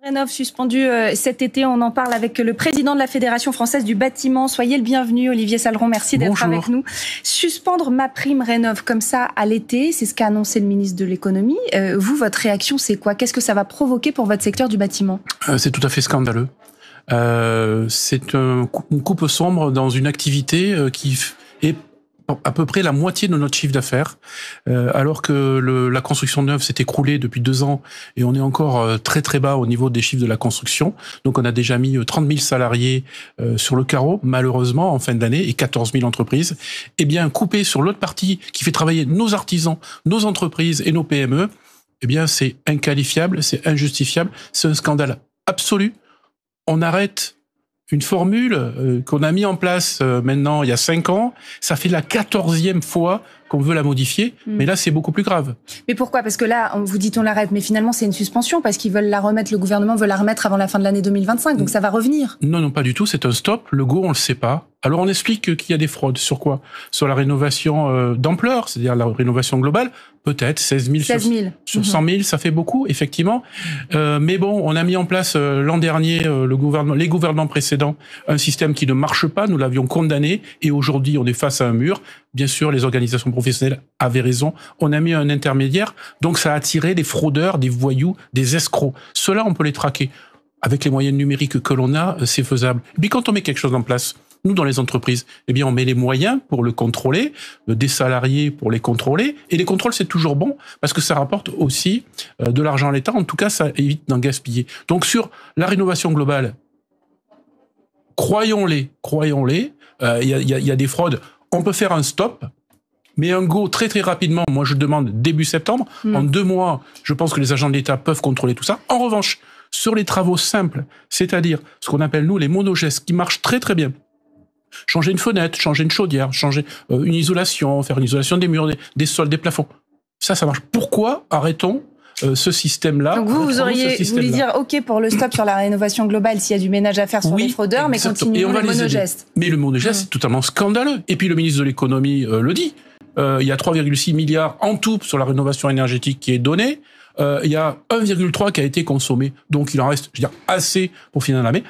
Rénov suspendu cet été, on en parle avec le président de la Fédération française du bâtiment. Soyez le bienvenu, Olivier Saleron, merci d'être avec nous. Suspendre MaPrimeRénov' comme ça à l'été, c'est ce qu'a annoncé le ministre de l'économie. Vous, votre réaction, c'est quoi? Qu'est-ce que ça va provoquer pour votre secteur du bâtiment? C'est tout à fait scandaleux. C'est une coupe sombre dans une activité qui est à peu près la moitié de notre chiffre d'affaires, alors que la construction neuve s'est écroulée depuis 2 ans et on est encore très très bas au niveau des chiffres de la construction. Donc on a déjà mis 30 000 salariés sur le carreau, malheureusement, en fin d'année, et 14 000 entreprises. Eh bien, couper sur l'autre partie qui fait travailler nos artisans, nos entreprises et nos PME, eh bien, c'est inqualifiable, c'est injustifiable, c'est un scandale absolu. On arrête une formule qu'on a mis en place maintenant il y a 5 ans. Ça fait la 14e fois qu'on veut la modifier, mais là c'est beaucoup plus grave. Mais pourquoi? Parce que là, vous dites on l'arrête, mais finalement c'est une suspension, parce qu'ils veulent la remettre, le gouvernement veut la remettre avant la fin de l'année 2025, donc ça va revenir. Non, pas du tout, c'est un stop. Le go, on le sait pas. Alors on explique qu'il y a des fraudes. Sur quoi? Sur la rénovation d'ampleur, c'est-à-dire la rénovation globale. Peut-être 16 000 sur 100 000, ça fait beaucoup, effectivement. Mais bon, on a mis en place l'an dernier, les gouvernements précédents, un système qui ne marche pas. Nous l'avions condamné et aujourd'hui, on est face à un mur. Bien sûr, les organisations professionnelles avaient raison. On a mis un intermédiaire, donc ça a attiré des fraudeurs, des voyous, des escrocs. Ceux-là, on peut les traquer. Avec les moyens numériques que l'on a, c'est faisable. Et puis quand on met quelque chose en place, nous, dans les entreprises, eh bien, on met les moyens pour le contrôler, des salariés pour les contrôler. Et les contrôles, c'est toujours bon parce que ça rapporte aussi de l'argent à l'État. En tout cas, ça évite d'en gaspiller. Donc, sur la rénovation globale, croyons-les, il y a des fraudes. On peut faire un stop, mais un go très très rapidement. Moi, je demande début septembre. En 2 mois, je pense que les agents de l'État peuvent contrôler tout ça. En revanche, sur les travaux simples, c'est-à-dire ce qu'on appelle nous les monogestes, qui marchent très très bien. Changer une fenêtre, changer une chaudière, changer une isolation, faire une isolation des murs, des sols, des plafonds. Ça marche. Pourquoi arrêtons ce système-là? Donc vous voulez dire OK pour le stop sur la rénovation globale s'il y a du ménage à faire sur les fraudeurs, mais continuons les monogestes. Mais le monogeste, c'est totalement scandaleux. Et puis le ministre de l'économie le dit. Il y a 3,6 milliards en tout sur la rénovation énergétique qui est donnée. Il y a 1,3 qui a été consommé. Donc il en reste, je veux dire, assez pour finir l'année.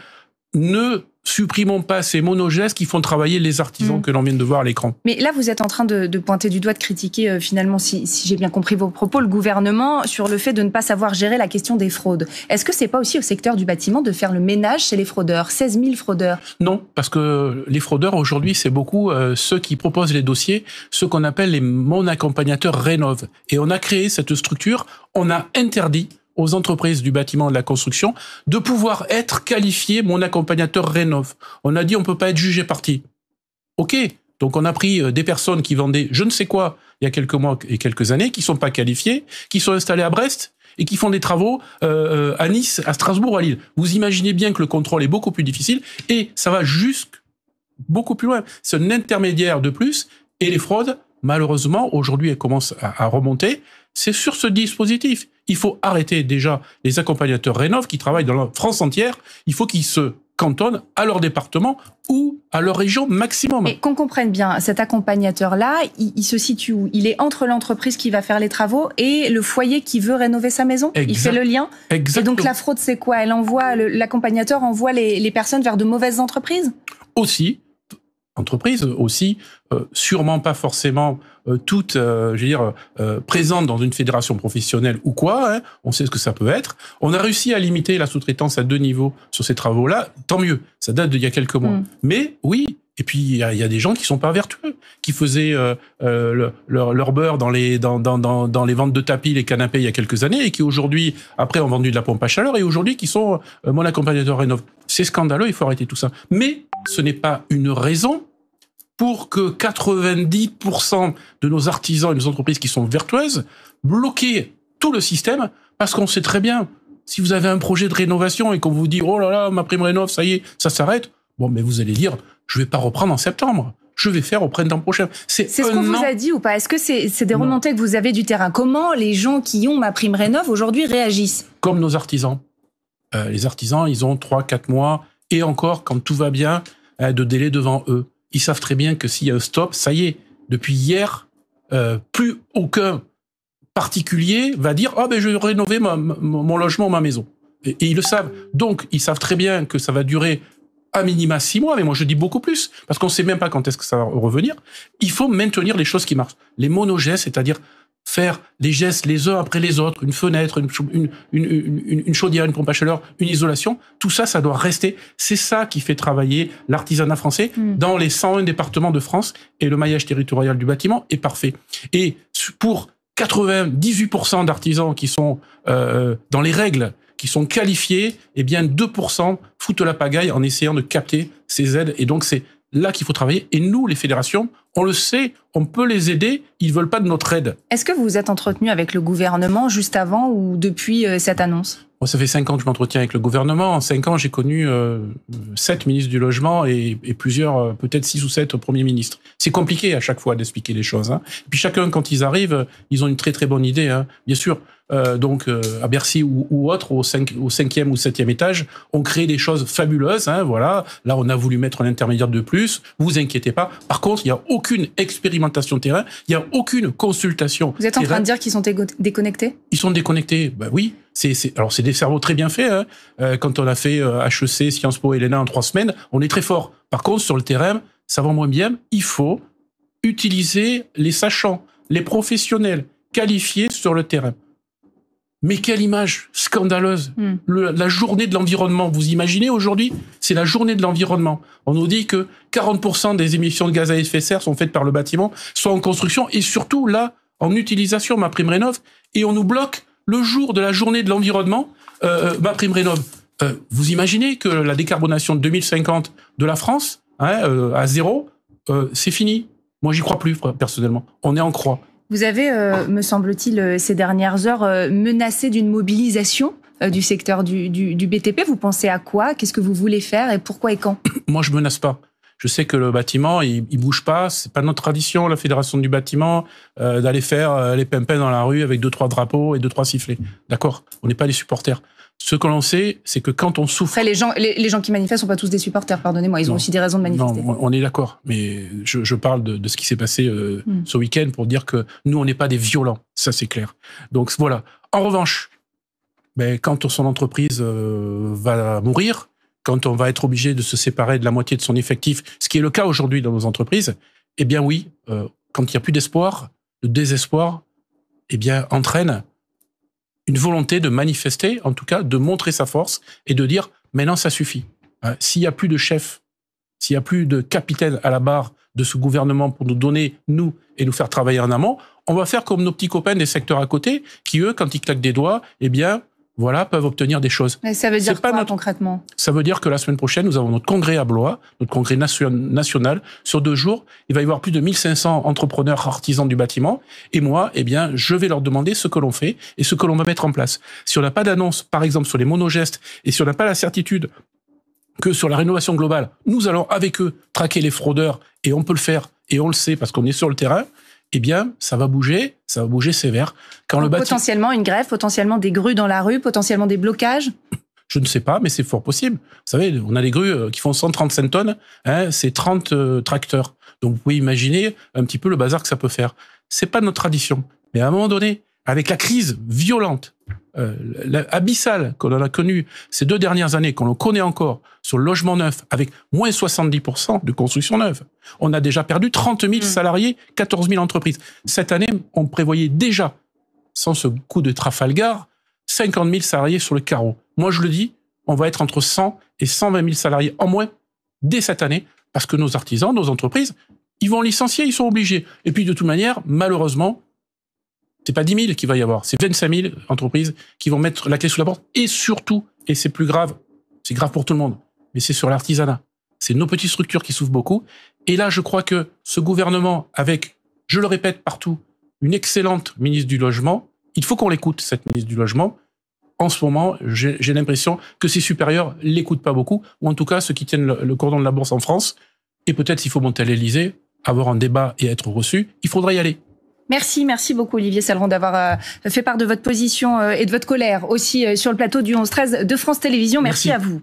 Ne supprimons pas ces monogestes qui font travailler les artisans que l'on vient de voir à l'écran. Mais là, vous êtes en train de pointer du doigt, de critiquer finalement, si j'ai bien compris vos propos, le gouvernement sur le fait de ne pas savoir gérer la question des fraudes. Est-ce que c'est pas aussi au secteur du bâtiment de faire le ménage chez les fraudeurs? 16 000 fraudeurs. Non, parce que les fraudeurs aujourd'hui, c'est beaucoup ceux qui proposent les dossiers, ceux qu'on appelle les mon accompagnateurs Rénov'. Et on a créé cette structure, on a interdit aux entreprises du bâtiment et de la construction de pouvoir être qualifiés mon accompagnateur Rénov'. On a dit on peut pas être jugé parti. OK. Donc on a pris des personnes qui vendaient je ne sais quoi il y a quelques mois et quelques années, qui sont pas qualifiées, qui sont installées à Brest et qui font des travaux à Nice, à Strasbourg, à Lille. Vous imaginez bien que le contrôle est beaucoup plus difficile et ça va beaucoup plus loin. C'est un intermédiaire de plus et les fraudes, malheureusement, aujourd'hui, elles commencent à remonter. C'est sur ce dispositif. Il faut arrêter déjà les accompagnateurs Rénov' qui travaillent dans la France entière. Il faut qu'ils se cantonnent à leur département ou à leur région maximum. Et qu'on comprenne bien, cet accompagnateur-là, il se situe où? Il est entre l'entreprise qui va faire les travaux et le foyer qui veut rénover sa maison? Il fait le lien? Exactement. Et donc la fraude, c'est quoi? L'accompagnateur envoie les personnes vers de mauvaises entreprises? Aussi. Entreprises aussi, sûrement pas forcément toutes, présentes dans une fédération professionnelle ou quoi. Hein, on sait ce que ça peut être. On a réussi à limiter la sous-traitance à 2 niveaux sur ces travaux-là. Tant mieux. Ça date d'il y a quelques mois. Mais oui. Et puis il y a des gens qui sont pas vertueux, qui faisaient leur beurre dans les ventes de tapis, les canapés il y a quelques années et qui aujourd'hui après ont vendu de la pompe à chaleur et aujourd'hui qui sont mon accompagnateur Rénov'. C'est scandaleux. Il faut arrêter tout ça. Mais ce n'est pas une raison pour que 90% de nos artisans et nos entreprises qui sont vertueuses bloquent tout le système parce qu'on sait très bien, si vous avez un projet de rénovation et qu'on vous dit « Oh là là, MaPrimeRénov', ça y est, ça s'arrête », bon, mais vous allez dire « Je vais pas reprendre en septembre, je vais faire au printemps prochain ». C'est ce qu'on vous a dit ou pas? Est-ce que c'est des remontées que vous avez du terrain? Comment les gens qui ont MaPrimeRénov' aujourd'hui réagissent? Comme nos artisans. Les artisans, ils ont 3-4 mois et encore, quand tout va bien, de délai devant eux. Ils savent très bien que s'il y a un stop, ça y est, depuis hier, plus aucun particulier va dire « Ah ben je vais rénover mon logement, ma maison ». Et ils le savent. Donc, ils savent très bien que ça va durer à minima 6 mois, mais moi je dis beaucoup plus, parce qu'on ne sait même pas quand est-ce que ça va revenir. Il faut maintenir les choses qui marchent. Les monogestes, c'est-à-dire faire les gestes les uns après les autres, une fenêtre, une chaudière, une pompe à chaleur, une isolation, tout ça, ça doit rester. C'est ça qui fait travailler l'artisanat français dans les 101 départements de France, et le maillage territorial du bâtiment est parfait. Et pour 98% d'artisans qui sont dans les règles, qui sont qualifiés, eh bien 2% foutent la pagaille en essayant de capter ces aides. Et donc c'est là qu'il faut travailler. Et nous, les fédérations, on le sait, on peut les aider, ils ne veulent pas de notre aide. Est-ce que vous vous êtes entretenu avec le gouvernement juste avant ou depuis cette annonce ? Moi, ça fait 5 ans que je m'entretiens avec le gouvernement. En 5 ans, j'ai connu 7 ministres du logement et plusieurs, peut-être 6 ou 7 premiers ministres. C'est compliqué à chaque fois d'expliquer les choses. Hein. Et puis chacun, quand ils arrivent, ils ont une très très bonne idée. Hein. Bien sûr, à Bercy ou autre, au 5e ou 7e étage, on crée des choses fabuleuses. Hein, voilà. Là, on a voulu mettre un intermédiaire de plus. Vous inquiétez pas. Par contre, il n'y a aucune expérimentation terrain. Il n'y a aucune consultation. Vous êtes en train de dire qu'ils sont déconnectés ? Ils sont déconnectés. Ben oui. Alors, c'est des cerveaux très bien faits. Hein. Quand on a fait HEC, Sciences Po et l'ENA en 3 semaines, on est très fort. Par contre, sur le terrain, ça va moins bien. Il faut utiliser les sachants, les professionnels qualifiés sur le terrain. Mais quelle image scandaleuse. La journée de l'environnement. Vous imaginez aujourd'hui, c'est la journée de l'environnement. On nous dit que 40% des émissions de gaz à effet de serre sont faites par le bâtiment, soit en construction et surtout là, en utilisation, MaPrimeRénov'. Et on nous bloque le jour de la journée de l'environnement, MaPrimeRénov'. Vous imaginez que la décarbonation de 2050 de la France, à zéro, c'est fini. Moi, j'y crois plus, personnellement. On est en croix. Vous avez, me semble-t-il, ces dernières heures, menacé d'une mobilisation du secteur du BTP. Vous pensez à quoi ? Qu'est-ce que vous voulez faire et pourquoi et quand ? Moi, je menace pas. Je sais que le bâtiment, il bouge pas. C'est pas notre tradition, la fédération du bâtiment, d'aller faire les pimpins dans la rue avec 2-3 drapeaux et 2-3 sifflets. D'accord ? On n'est pas des supporters. Ce que l'on sait, c'est que quand on souffre... Après, les gens qui manifestent sont pas tous des supporters, pardonnez-moi. Ils ont aussi des raisons de manifester. Non, on est d'accord. Mais je parle de ce qui s'est passé ce week-end pour dire que nous, on n'est pas des violents. Ça, c'est clair. Donc, voilà. En revanche, quand son entreprise va mourir, quand on va être obligé de se séparer de la moitié de son effectif, ce qui est le cas aujourd'hui dans nos entreprises, eh bien oui, quand il n'y a plus d'espoir, le désespoir, eh bien, entraîne une volonté de manifester, en tout cas, de montrer sa force et de dire « maintenant, ça suffit ». S'il n'y a plus de chef, s'il n'y a plus de capitaine à la barre de ce gouvernement pour nous donner, nous, et nous faire travailler en amont, on va faire comme nos petits copains des secteurs à côté, qui, eux, quand ils claquent des doigts, eh bien, voilà, peuvent obtenir des choses. Mais ça veut dire quoi, concrètement ? Ça veut dire que la semaine prochaine, nous avons notre congrès à Blois, notre congrès national, sur 2 jours. Il va y avoir plus de 1500 entrepreneurs artisans du bâtiment. Et moi, eh bien, je vais leur demander ce que l'on fait et ce que l'on va mettre en place. Si on n'a pas d'annonce, par exemple, sur les monogestes, et si on n'a pas la certitude que sur la rénovation globale, nous allons avec eux traquer les fraudeurs, et on peut le faire, et on le sait parce qu'on est sur le terrain, eh bien, ça va bouger sévère. Potentiellement une grève, potentiellement des grues dans la rue, potentiellement des blocages ? Je ne sais pas, mais c'est fort possible. Vous savez, on a des grues qui font 135 tonnes, c'est 30 tracteurs. Donc vous pouvez imaginer un petit peu le bazar que ça peut faire. C'est pas notre tradition. Mais à un moment donné, avec la crise violente, abyssale qu'on a connue ces 2 dernières années, qu'on connaît encore sur le logement neuf, avec moins 70% de construction neuve. On a déjà perdu 30 000 salariés, 14 000 entreprises. Cette année, on prévoyait déjà, sans ce coup de Trafalgar, 50 000 salariés sur le carreau. Moi, je le dis, on va être entre 100 et 120 000 salariés en moins dès cette année, parce que nos artisans, nos entreprises, ils vont licencier, ils sont obligés. Et puis, de toute manière, malheureusement, c'est pas 10 000 qu'il va y avoir, c'est 25 000 entreprises qui vont mettre la clé sous la porte. Et surtout, et c'est plus grave, c'est grave pour tout le monde, mais c'est sur l'artisanat. C'est nos petites structures qui souffrent beaucoup. Et là, je crois que ce gouvernement, avec, je le répète partout, une excellente ministre du Logement, il faut qu'on l'écoute, cette ministre du Logement. En ce moment, j'ai l'impression que ses supérieurs l'écoutent pas beaucoup, ou en tout cas ceux qui tiennent le cordon de la bourse en France. Et peut-être s'il faut monter à l'Élysée, avoir un débat et être reçu, il faudra y aller. Merci beaucoup Olivier Salleron d'avoir fait part de votre position et de votre colère aussi sur le plateau du 11-13 de France Télévisions. Merci à vous.